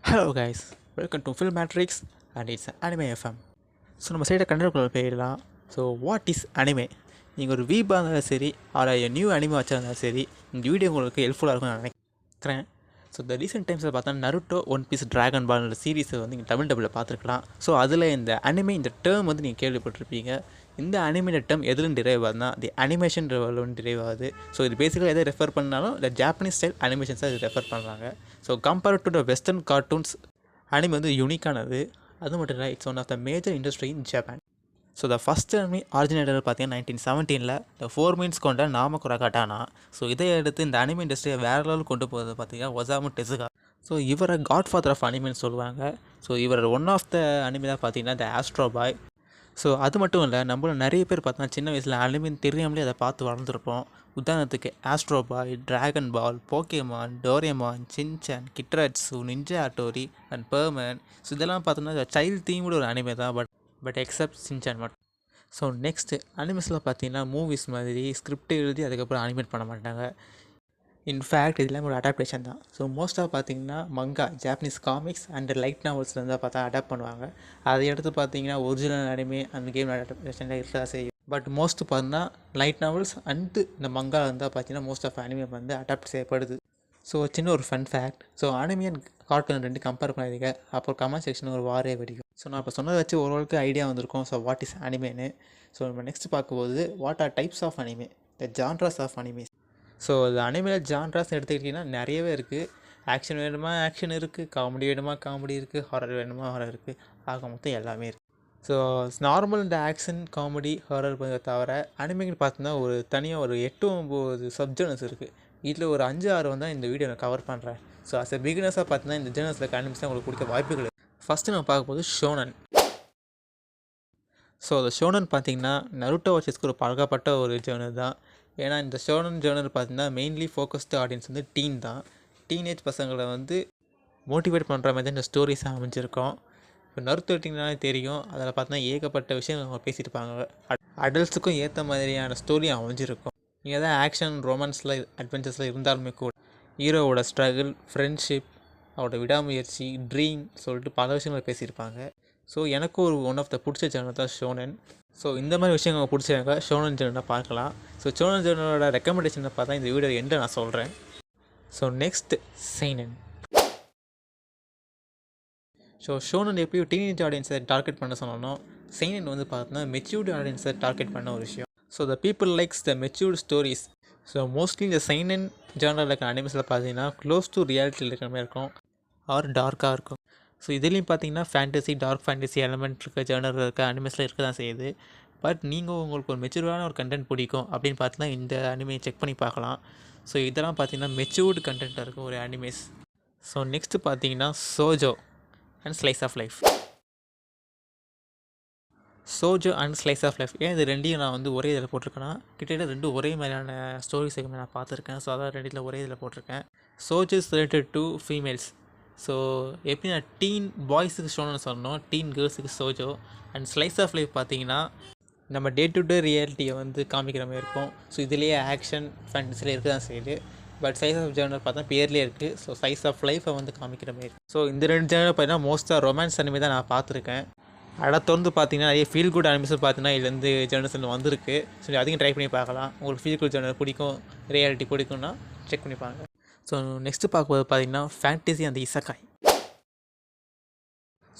Hello guys, welcome to film matrix and it's anime FM. So நம்ம சைடை கண்டென்ட்குள்ள போயிடலாம். So what is anime? நீங்கள் ஒரு வீபாக இருந்தாலும் சரி, ஆர் நியூ அனிமே வச்சிருந்தாலும் சரி, இந்த வீடியோ உங்களுக்கு ஹெல்ப்ஃபுல்லாக இருக்கும்னு நான் நினைக்கிறேன். ஸோ இந்த ரீசெண்ட் டைம்ஸில் பார்த்தா நருட்டோ, ஒன் பீஸ், டிராகன் பால் சீரீஸை வந்து நீங்கள் தமிழ் டபுளில் பார்த்துருக்கலாம். ஸோ அதில் இந்த அனிமே இந்த டேர்ம் வந்து நீங்கள் கேள்விப்பட்டிருப்பீங்க. இந்த அனிமே டேர்ம் எதுலேருந்து டிரைவ் ஆகுதுன்னா தி அனிமேஷன் டிரைவ் ஆகுது. ஸோ இது பேசிக்கலாக எதை ரெஃபர் பண்ணாலும் இந்த ஜாப்பனீஸ் ஸ்டைல் அனிமேஷன்ஸாக இது ரெஃபர் பண்ணுறாங்க. So compared to the western cartoons, anime வந்து யூனிக்கானது. அது மட்டும் இல்லை, it's one of the major industry in Japan. So the first anime originator பார்த்தீங்கன்னா 1917 த 4 மீன்ஸ் கொண்ட நாமகுரா கட்டானா. ஸோ இதை எடுத்து இந்த அனிமே இண்டஸ்ட்ரியை வேறு லெவல் கொண்டு போகிறது பார்த்தீங்கன்னா ஒசாமு டெசுகா. ஸோ இவரை காட் ஃபாதர் ஆஃப் அனிமேன்னு சொல்லுவாங்க. ஸோ இவர் ஒன் ஆஃப் த அனிமே தான் பார்த்தீங்கன்னா த ஆஸ்ட்ரோ பாய். ஸோ அது மட்டும் இல்லை, நம்மள நிறைய பேர் பார்த்தோன்னா சின்ன வயசில் அனிமேன்னு தெரியாமலே அதை பார்த்து வளர்ந்துருப்போம். உதாரணத்துக்கு Astro Boy, Dragon Ball, Pokemon, Doraemon, Shinchan, Kiteretsu, Ninja Hattori and Perman. So இதெல்லாம் பார்த்தோன்னா சைல்டு தீம்டு ஒரு அனிமே தான். பட் எக்ஸப்ட் சின்சான் மட்டும். ஸோ நெக்ஸ்ட்டு அனிமேஸில் பார்த்தீங்கன்னா மூவிஸ் மாதிரி ஸ்கிரிப்ட் எழுதி அதுக்கப்புறம் அனிமேட் பண்ண மாட்டாங்க. இன்ஃபேக்ட் இதெல்லாம் ஒரு அடாப்டேஷன் தான். ஸோ மோஸ்ட்டாக பார்த்தீங்கன்னா மங்கா, ஜாப்பனீஸ் காமிக்ஸ் அண்ட் லைட் நாவல்ஸ்லேருந்து பார்த்தா அடாப்ட் பண்ணுவாங்க. அதை எடுத்து பார்த்தீங்கன்னா ஒரிஜினல் அனிமே அந்த கேம் அடாப்டேஷனில் இருக்க செய்யும். பட் மோஸ்ட் பார்த்தீங்கன்னா லைட் நாவல்ஸ் அண்டு இந்த மங்கா இருந்தால் பார்த்தீங்கன்னா மோஸ்ட் ஆஃப் அனிமே வந்து அடாப்ட் செய்யப்படுது. ஸோ சின்ன ஒரு fun fact, so anime and cartoon ரெண்டு கம்பேர் பண்ணாதீங்க, அப்புறம் கமெண்ட் செக்ஷன் ஒரு வாரே வெடிக்கும். ஸோ நான் இப்போ சொன்னதை வச்சு ஓரளவுக்கு ஐடியா வந்திருக்கும். ஸோ வாட் இஸ் அனிமேன்னு. ஸோ நம்ம நெக்ஸ்ட் பார்க்கும்போது what are types of anime, the genres of animes. So அது அனிமேல ஜான்ராஸ் எடுத்துக்கிட்டிங்கன்னா நிறையவே இருக்குது. ஆக்ஷன் வேணுமா ஆக்ஷன் இருக்குது, காமெடி வேணுமா காமெடி இருக்குது, ஹாரர் வேணுமா ஹாரர் இருக்குது, ஆக மொத்தம் எல்லாமே இருக்குது. ஸோ நார்மல் இந்த ஆக்ஷன் காமெடி ஹாரர் தவிர அனிமேன்னு பார்த்தீங்கன்னா ஒரு தனியாக ஒரு 8-9 சப்ஜனர்ஸ் இருக்குது. இதில் ஒரு 5-6 வந்து இந்த வீடியோ நான் கவர் பண்ணுறேன். ஸோ அஸ் எ பிகினர்ஸாக பார்த்தீங்கன்னா இந்த ஜேர்னல்ஸில் அனிமேஸ் உங்களுக்கு பிடிக்க வாய்ப்புகள். ஃபஸ்ட்டு நம்ம பார்க்கும்போது ஷோனன். ஸோ அந்த ஷோனன் பார்த்தீங்கன்னா நருட்டோ வாட்சஸ்க்கு ஒரு பழக்கப்பட்ட ஒரு ஜேர்னல் தான். ஏன்னா இந்த ஷோனன் ஜேர்னல் பார்த்தீங்கன்னா மெயின்லி ஃபோக்கஸ்டு ஆடியன்ஸ் வந்து டீன் தான். டீனேஜ் பசங்களை வந்து மோட்டிவேட் பண்ணுற மாதிரி தான் இந்த ஸ்டோரிஸ் அமைஞ்சிருக்கோம். இப்போ நருட்டோ எடுத்திங்கனாலே தெரியும், அதில் பார்த்தீங்கன்னா ஏகப்பட்ட விஷயங்கள் அவங்க பேசியிருப்பாங்க. அடல்ட்ஸுக்கும் ஏற்ற மாதிரியான ஸ்டோரி அமைஞ்சிருக்கும். இங்கே தான் ஆக்ஷன், ரொமான்ஸில், அட்வென்ச்சர்ஸில் இருந்தாலுமே கூட ஹீரோவோட ஸ்ட்ரகிள், ஃப்ரெண்ட்ஷிப், அவரோட விடாமுயற்சி, ட்ரீம் சொல்லிட்டு பல விஷயங்கள் பேசியிருப்பாங்க. ஸோ எனக்கும் ஒரு ஒன் ஆஃப் த பிடிச்ச சேனல் தான் ஷோனன். ஸோ இந்த மாதிரி விஷயங்கள் பிடிச்சவங்க ஷோனன் சேனலை பார்க்கலாம். ஸோ ஷோனன் சேனலோட ரெக்கமெண்டேஷனை பார்த்தா இந்த வீடியோ எண்டை நான் சொல்கிறேன். So next seinen. So shonen எப்படியும் டீனேஜ் ஆடியன்ஸை டார்கெட் பண்ண சொன்னோம். சைனன் வந்து பார்த்தோன்னா மெச்சூர்டு ஆடியன்ஸை டார்கெட் பண்ண ஒரு விஷயம். So the people likes the matured stories. So mostly இந்த சைனன் ஜேர்னலில் இருக்கிற அனிமேஸில் பார்த்தீங்கன்னா க்ளோஸ் டு ரியாலிட்டியில் இருக்கிற மாதிரி இருக்கும், ஆர் டார்க்காக இருக்கும். ஸோ இதுலேயும் பார்த்தீங்கன்னா ஃபேண்டசி, டார்க் ஃபேண்டசி எலமெண்ட் இருக்க ஜேர்னல் இருக்க அனிமேஸில் இருக்க தான் செய்யுது. பட் நீங்கள் உங்களுக்கு ஒரு மெச்சூர்டான ஒரு கண்டென்ட் பிடிக்கும் அப்படின்னு பார்த்தீங்கன்னா இந்த அனிமே செக் பண்ணி பார்க்கலாம். ஸோ இதெல்லாம் பார்த்தீங்கன்னா மெச்சூர்டு கண்டென்ட்டாக இருக்கும் ஒரு அனிமேஸ். ஸோ நெக்ஸ்ட்டு பார்த்தீங்கன்னா shojo and slice of life. Shojo and slice of life, ஏன் இது ரெண்டையும் நான் வந்து ஒரே இதில் போட்டிருக்கேன்னா கிட்டத்தட்ட ரெண்டும் ஒரே மாதிரியான ஸ்டோரிஸ் நான் பார்த்துருக்கேன். ஸோ அதான் ரெண்டில் ஒரே இதில் போட்டிருக்கேன். Shojo is related to females. So எப்படின்னா டீன் பாய்ஸுக்கு ஷோன்னு சொன்னோம், டீன் கேர்ள்ஸுக்கு shojo. And slice of life பார்த்தீங்கன்னா நம்ம டே டு டே ரியாலிட்டியை வந்து காமிக்கிற மாதிரி இருக்கும். ஸோ இதுலேயே ஆக்ஷன் ஃபேண்டஸில் இருக்க தான் செய்யுது. பட் சைஸ் ஆஃப் ஜேர்னல் பார்த்தா பேர்லேயே இருக்குது. ஸோ சைஸ் ஆஃப் லைஃப்பை வந்து காமிக்கிற மாதிரி. ஸோ இந்த ரெண்டு ஜேர்னல் பார்த்தீங்கன்னா மோஸ்ட்டாக ரொமான்ஸ் அனிமே தான் நான் பார்த்துருக்கேன். தொடர்ந்து பார்த்தீங்கன்னா நிறைய ஃபீல் குட் அனிமேஷன் பார்த்தீங்கன்னா இதுலேருந்து ஜேர்னல்ஸ் வந்திருக்கு. ஸோ அதையும் ட்ரை பண்ணி பார்க்கலாம். உங்களுக்கு ஃபீல் குட் ஜேர்னல் பிடிக்கும், ரியாலிட்டி பிடிக்கும்னா செக் பண்ணி பாருங்கள். ஸோ நெக்ஸ்ட்டு பார்க்கும்போது பார்த்தீங்கன்னா ஃபேண்டசி அந்த isekai.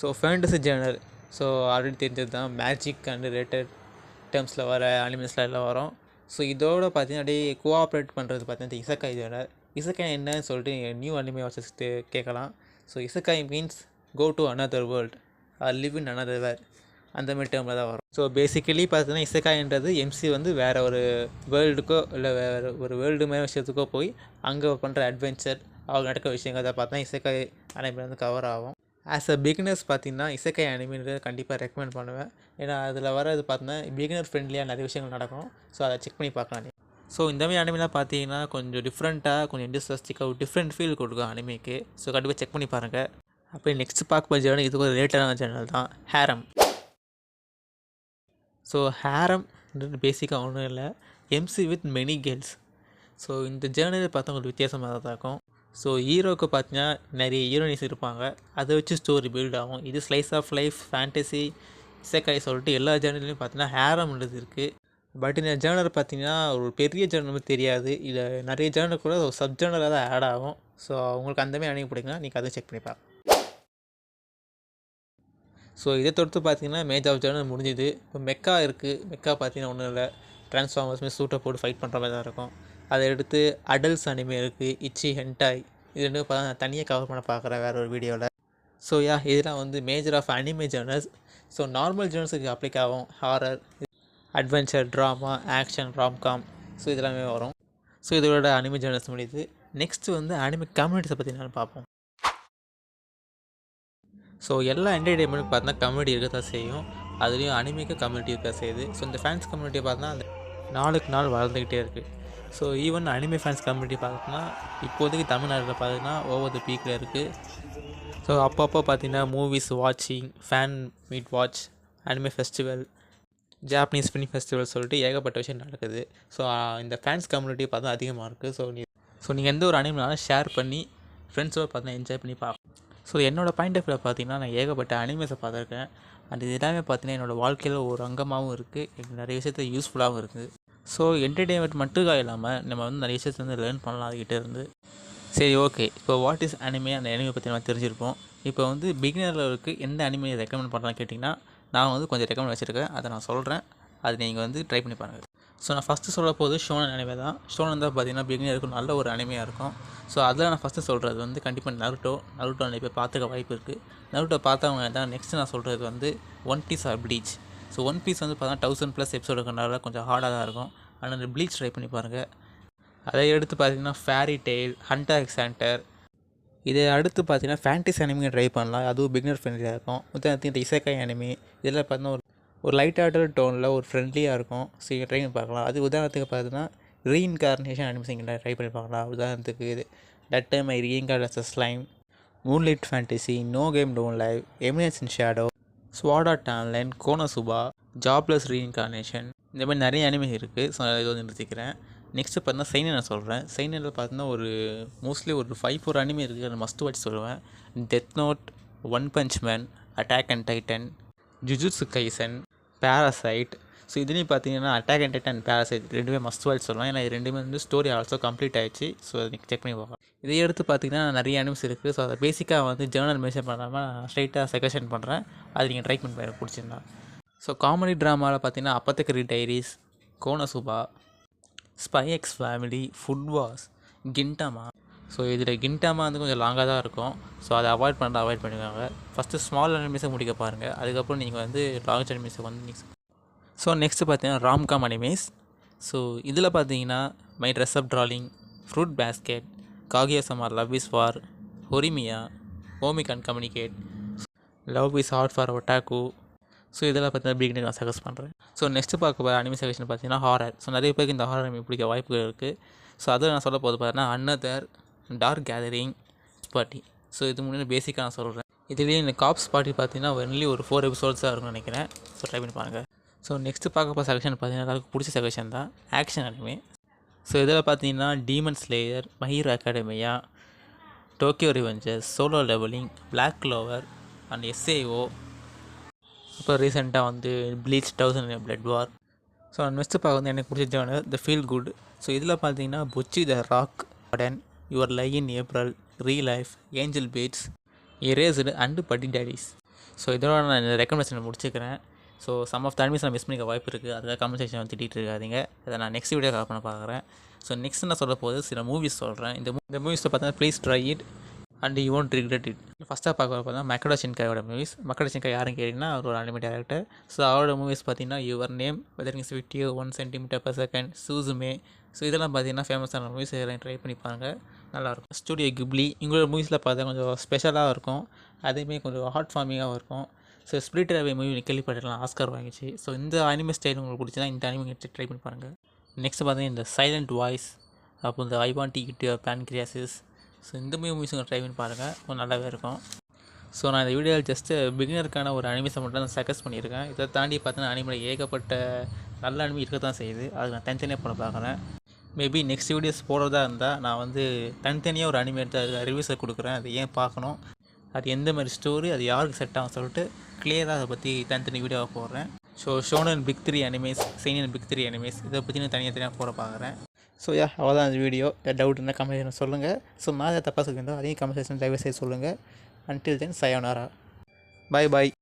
So fantasy genre so already தெரிஞ்சது தான், மேஜிக் அண்ட் ரிலேட்டட் டேர்ம்ஸில் வர அனிமேஸில் எல்லாம் வரும். ஸோ இதோட பார்த்தீங்கன்னா அப்படியே கோஆப்ரேட் பண்ணுறது பார்த்தீங்கன்னா இந்த இசக்காய் ஜேர்னல். இசக்காய் என்னன்னு சொல்லிட்டு நியூ அனிமே வாட்சஸ்ட்டு கேட்கலாம். So isekai means go to another world or live in another world, அந்த மாதிரி டேர்மில் தான் வரும். ஸோ பேசிக்கலி பார்த்தீங்கன்னா இசக்காய்ன்றது எம்சி வந்து வேறு ஒரு வேர்ல்டுக்கோ இல்லை வேறு ஒரு வேர்ல்டு மாதிரி விஷயத்துக்கோ போய் அங்கே பண்ணுற அட்வென்ச்சர், அவங்க நடக்கிற விஷயங்கள் அதை பார்த்தா இசக்காய் அனிமே வந்து கவர் ஆகும். ஆஸ் அ பிகினர்ஸ் பார்த்தீங்கன்னா இசக்காய் அனிமேன்றது கண்டிப்பாக ரெக்கமெண்ட் பண்ணுவேன். ஏன்னா அதில் வரது பார்த்தீங்கன்னா பிகினர் ஃப்ரெண்ட்லியாக நிறைய விஷயங்கள் நடக்கும். ஸோ அதை செக் பண்ணி பார்க்கலாம். ஸோ இந்த மாதிரி அனிமேலாம் பார்த்தீங்கன்னா கொஞ்சம் டிஃப்ரெண்ட்டாக, கொஞ்சம் இன்ட்ரெஸ்டிக்காக ஒரு டிஃப்ரெண்ட் ஃபீல் கொடுக்கும் அனிமேக்கு. ஸோ கண்டிப்பாக செக் பண்ணி பாருங்கள். அப்போ நெக்ஸ்ட் பார்க்க சேனல் இது ஒரு ரிலேட்டடான சேனல் தான், ஹேரம். ஸோ ஹேரம்ன்றது பேசிக்காக ஒன்றும் இல்லை, MC with many girls. So இந்த ஜேர்னல் பார்த்தா உங்களுக்கு வித்தியாசமாக தான் இருக்கும். ஸோ ஹீரோவுக்கு பார்த்தீங்கன்னா நிறைய ஹீரோயின்ஸ் இருப்பாங்க, அதை வச்சு ஸ்டோரி பில்ட் ஆகும். இது ஸ்லைஸ் ஆஃப் லைஃப், ஃபேண்டசி, இசக்காய் சொல்லிட்டு எல்லா ஜேர்னல்லையும் பார்த்தீங்கன்னா ஹேரம்ன்றது இருக்குது. பட் இந்த ஜேர்னர் பார்த்தீங்கன்னா ஒரு பெரிய ஜேர்னர் தெரியாது, இல்லை நிறைய ஜேர்னர் கூட ஒரு சப் ஜேர்னராக தான் ஆட் ஆகும். ஸோ உங்களுக்கு அந்தமாதிரி அணிங்க பிடிக்குன்னா நீங்கள் அதை செக் பண்ணி பார்க்கலாம். ஸோ இதை தொடுத்து பார்த்தீங்கன்னா மேஜ் ஆஃப் ஜேர்னர் முடிஞ்சுது. இப்போ மெக்கா இருக்குது. மெக்கா பார்த்தீங்கன்னா ஒன்றும் இல்லை, ட்ரான்ஸ்ஃபார்மர்ஸ்மே சூட்டை போட்டு ஃபைட் பண்ணுற மாதிரி தான் இருக்கும். அதை எடுத்து அடல்ட்ஸ் அனிமே இருக்குது, இச்சி, ஹென்டாய், இது ரெண்டும் பார்த்தா நான் தனியாக கவர் பண்ண பார்க்குறேன் வேறு ஒரு வீடியோவில். ஸோ இதெல்லாம் வந்து major of anime genres. So normal ஜேர்னர்ஸுக்கு அப்ளிக் ஆகும். Horror, adventure, drama, action, romcom, so இதெல்லாமே வரும். ஸோ இதோட அனிமே ஜேர்னல்ஸ் முடியுது. நெக்ஸ்ட்டு வந்து அனிமே கம்யூனிட்டிஸை பற்றி நான் பார்ப்போம். ஸோ எல்லா என்டர்டெயின்மெண்ட்டுக்கு பார்த்தா கம்யூனிட்டி இருக்க தான் செய்யும், அதுலேயும் அனிமேக்கு கம்யூனிட்டி இருக்க செய்யுது. ஸோ இந்த ஃபேன்ஸ் கம்யூனிட்டியை பார்த்தா அந்த நாளுக்கு நாள் வளர்ந்துக்கிட்டே இருக்குது. So even anime fans community பார்த்தோம்னா இப்போதைக்கு தமிழ்நாட்டில் பார்த்தீங்கன்னா ஓவர் த பீக்கில் இருக்குது. ஸோ அப்பப்போ பார்த்தீங்கன்னா மூவிஸ் வாட்சிங், fan meet watch, anime festival, Japanese film festival சொல்லிட்டு ஏகப்பட்ட விஷயம் நடக்குது. ஸோ இந்த ஃபேன்ஸ் கம்யூனிட்டி பார்த்தா அதிகமாக இருக்குது. ஸோ நீங்கள் எந்த ஒரு அனிமேனாலும் ஷேர் பண்ணி ஃப்ரெண்ட்ஸோடு பார்த்தீங்கன்னா என்ஜாய் பண்ணி பார்க்கலாம். ஸோ என்னோடய பாயிண்ட் ஆஃப் வியூவில் பார்த்தீங்கன்னா நான் ஏகப்பட்ட அனிமேஸை பார்த்துருக்கேன். அண்ட் இது எல்லாமே பார்த்தீங்கன்னா என்னோடய வாழ்க்கையில் ஒரு அங்கமாகவும் இருக்குது, எனக்கு நிறைய விஷயத்த யூஸ்ஃபுல்லாகவும் இருக்குது. ஸோ என்டர்டெயின்மெண்ட் மட்டும் இல்லாமல் நம்ம வந்து நிறைய விஷயத்தை வந்து லேர்ன் பண்ணலாம் அதுக்கிட்டே இருந்து. சரி, ஓகே, இப்போ வாட் இஸ் அனிமே, அந்த அனிமே பற்றி நம்ம தெரிஞ்சிருப்போம். இப்போ வந்து பிகினர் லெவலுக்கு எந்த அனிமையை ரெக்கமெண்ட் பண்ணலாம்னு கேட்டிங்கன்னா நான் வந்து கொஞ்சம் ரெக்கமெண்ட் வச்சுருக்கேன், அதை நான் சொல்கிறேன், அது நீங்கள் வந்து ட்ரை பண்ணி பாருங்கள். ஸோ நான் ஃபஸ்ட்டு சொல்ல போது ஷோனன் அனிமே தான். ஷோனன் தான் பார்த்தீங்கன்னா பிகினருக்கு நல்ல ஒரு அனிமையாக இருக்கும். ஸோ அதில் நான் ஃபஸ்ட்டு சொல்கிறது வந்து கண்டிப்பாக நருட்டோ நிறைய பேர் பார்த்துக்க வாய்ப்பு இருக்குது. நருட்டோ பார்த்தவங்க தான். நெக்ஸ்ட்டு நான் சொல்கிறது வந்து One Piece or Bleach. So One Piece வந்து பார்த்தீங்கன்னா 1000+ எபிசோடு இருக்கிறனால கொஞ்சம் ஹார்டாக தான் இருக்கும், ஆனால் அந்த ப்ளீச் ட்ரை பண்ணி பாருங்கள். அதை எடுத்து பார்த்தீங்கன்னா Fairy Tail, Hunter X Hunter, இதை அடுத்து பார்த்தீங்கன்னா ஃபேண்டசி அனிமே ட்ரை பண்ணலாம், அதுவும் பிகினர் ஃப்ரெண்ட்லியாக இருக்கும். இந்த இசக்காய் அனிமே இதெல்லாம் பார்த்தீங்கன்னா ஒரு லைட் ஹார்ட்டட் டோனில் ஒரு ஃப்ரெண்ட்லியாக இருக்கும். ஸோ இங்கே ட்ரை பண்ணி பார்க்கலாம். அது உதாரணத்துக்கு பார்த்தீங்கன்னா ரீஇன்கார்னேஷன் அனிமேஸ் இங்கே ட்ரை பண்ணி பார்க்கலாம். உதாரணத்துக்கு இது that time I reincarnated as a slime, moonlight fantasy, no game don't live, eminence in shadow, sword art online, Konosuba, jobless reincarnation, இந்த மாதிரி நிறைய அனிமே இருக்குது. ஸோ இது வந்து நிறுத்திக்கிறேன். நெக்ஸ்ட்டு பார்த்தீங்கன்னா சைனன் நான் சொல்கிறேன். சைனனில் பார்த்தீங்கன்னா ஒரு மோஸ்ட்லி ஒரு 5-4 அனிமே இருக்குது, அதை மஸ்ட் வாட்ச் சொல்லுவேன். Death Note, One Punch Man, Attack on Titan, Jujutsu Kaisen, parasite. So இதுலேயும் பார்த்தீங்கன்னா அட்டாக் அண்ட் டைட்டன், பேராசைட் ரெண்டுமே மஸ்ட் வாட்ச் சொல்லுவேன். ஏன்னா இது ரெண்டுமே வந்து ஸ்டோரி ஆல்சோ கம்ப்ளீட் ஆகிடுச்சு. ஸோ அதை நீங்கள் செக் பண்ணி பார்க்கலாம். இதை எடுத்து பார்த்தீங்கன்னா நிறைய அனிமேஸ் இருக்குது. ஸோ அதை பேசிக்காக வந்து ஜேர்னல் மென்ஷன் பண்ணாமல் நான் ஸ்ட்ரைட்டாக சஜஷன் பண்ணுறேன், அது நீங்கள் ட்ரை பண்ணி பாருங்க பிடிச்சிருந்தா. ஸோ காமெடி ட்ராமாவில் பார்த்தீங்கன்னா apothecary diaries, Konosuba, spy x family, food wars, Gintama. So இதில் கின்டாமா வந்து கொஞ்சம் லாங்காக தான் இருக்கும். ஸோ அதை அவாய்ட் பண்ணிக்கோங்க. ஃபஸ்ட்டு ஸ்மால் அனிமேஸை முடிக்க பாருங்கள், அதுக்கப்புறம் நீங்கள் வந்து லார்ஜ் அனிமேஸை வந்து ஸோ நெக்ஸ்ட்டு பார்த்தீங்கன்னா ராம்காம் அனிமேஸ். ஸோ இதில் பார்த்தீங்கன்னா my dress up darling, fruit basket, Kaguya sama love is war, Horimiya, Komi can communicate, love is hard for otaku. So இதெல்லாம் பார்த்தீங்கன்னா பிகினர் நான் சஜஸ்ட் பண்ணுறேன். ஸோ நெக்ஸ்ட்டு பார்க்க அனிமே சஜஷன் பார்த்தீங்கன்னா horror. So நிறைய பேருக்கு இந்த ஹாரர் அனிமே பிடிக்க வாய்ப்புகள் இருக்குது. ஸோ அதை நான் சொல்ல போது பார்த்தீங்கன்னா another, dark gathering, party. So இது முன்னாடி பேசிக்காக நான் சொல்கிறேன். இதுலேயே இந்த காப்ஸ் பார்ட்டி பார்த்தீங்கன்னா ஒன்லி ஒரு 4 எபிசோட்ஸ் தான் இருக்கும்னு நினைக்கிறேன். ஸோ ட்ரை பண்ணி பாருங்கள். ஸோ நெக்ஸ்ட்டு பார்க்க செலெக்ஷன் பார்த்தீங்கன்னா எல்லாருக்கும் பிடிச்ச செலெக்ஷன் தான் ஆக்ஷன் அனிமே. ஸோ இதில் பார்த்தீங்கன்னா demon slayer, my hero academia, Tokyo revengers, solo leveling, black clover and SAO. இப்போ ரீசெண்டாக வந்து bleach 1000 blood war. So next பார்க்க வந்து எனக்கு பிடிச்ச genre the feel good. So இதில் பார்த்தீங்கன்னா Bocchi the rock garden, your lie in April, re life, angel beats, erased and buddy daddies. So இதோட நான் இந்த ரெக்கமெண்டேஷன் முடிச்சுக்கிறேன். So some of the animes நான் மிஸ் பண்ணிக்க வாய்ப்பு இருக்குது, அதில் கமெண்ட் செக்ஷன் வந்து திட்டிகிட்டு இருக்காதிங்க. அதை நான் நெக்ஸ்ட் வீடியோ கவர் பண்ண பார்க்குறேன். ஸோ நெக்ஸ்ட் நான் சொல்ல போது சில மூவிஸ் சொல்கிறேன். இந்த மூவிஸில் பார்த்தீங்கன்னா please try it and you won't regret it. ஃபஸ்ட்டாக பார்க்க பார்த்தா மக்கடோ ஷின்காயோட மூவிஸ். மக்கடோ ஷின்காய் யாரும் கேட்டிங்கன்னா அவர் ஒரு அனிமே டேரக்டர். ஸோ அவரோட மூவிஸ் பார்த்தீங்கன்னா your name, weather is with you, 1 centimetre per second, Suzume. So இதெல்லாம் பார்த்தீங்கன்னா ஃபேமஸான மூவிஸ், இதெல்லாம் ட்ரை பண்ணி பாருங்கள், நல்லாயிருக்கும். ஸ்டூடியோ கிப்ளி, இவங்களோட மூவிஸில் பார்த்தா கொஞ்சம் ஸ்பெஷலாக இருக்கும், அதேமாரி கொஞ்சம் ஹார்ட் ஃபார்மிங்காகவும் இருக்கும். ஸோ ஸ்பிரிட் அவே மூவி கேள்விப்பட்டிருக்கலாம், ஆஸ்கார் வாங்கிச்சு. ஸோ இந்த அனிமே ஸ்டைல் உங்களுக்கு பிடிச்சினா இந்த அனிமே ட்ரை பண்ணி பாருங்கள். நெக்ஸ்ட் பார்த்தீங்கன்னா இந்த சைலண்ட் வாய்ஸ், அப்புறம் இந்த I want to eat your pancreas. So இந்த மூவிஸ் ட்ரை பண்ணி பாருங்கள், கொஞ்சம் நல்லாவே இருக்கும். ஸோ நான் இந்த வீடியோவில் ஜஸ்ட்டு பிகினருக்கான ஒரு அனிமேஸை மட்டும் நான் சஜஸ்ட் பண்ணியிருக்கேன். இதை தாண்டி பார்த்தீங்கன்னா அனிமேல ஏகப்பட்ட நல்ல அனிமே இருக்க தான் செய்யுது, அது நான் தனித்தனியாக போட பார்க்குறேன். மேபி நெக்ஸ்ட் வீடியோஸ் போடுறதா இருந்தால் நான் வந்து தனித்தனியாக ஒரு அனிமே எடுத்து ரிவ்யூஸை கொடுக்குறேன். அது ஏன் பார்க்கணும், அது எந்த மாதிரி ஸ்டோரி, அது யாருக்கு செட் ஆகும் சொல்லிட்டு கிளியராக அதை பற்றி தனித்தனி வீடியோவாக போடுறேன். So shonen big 3 animes, seinen big 3 animes இதை பற்றி நான் தனியாக போட பார்க்குறேன். ஸோ அவ்வளோதான் இந்த வீடியோ. டவுட் இருந்தால் கமெண்ட் சொல்லுங்கள். ஸோ நான் அதை தப்பாக சொல்லியிருந்தோம் அதையும் கமெண்ட் செக்ஷன் தயவு செய்து சொல்லுங்கள். Until then sayonara. பாய் பாய்.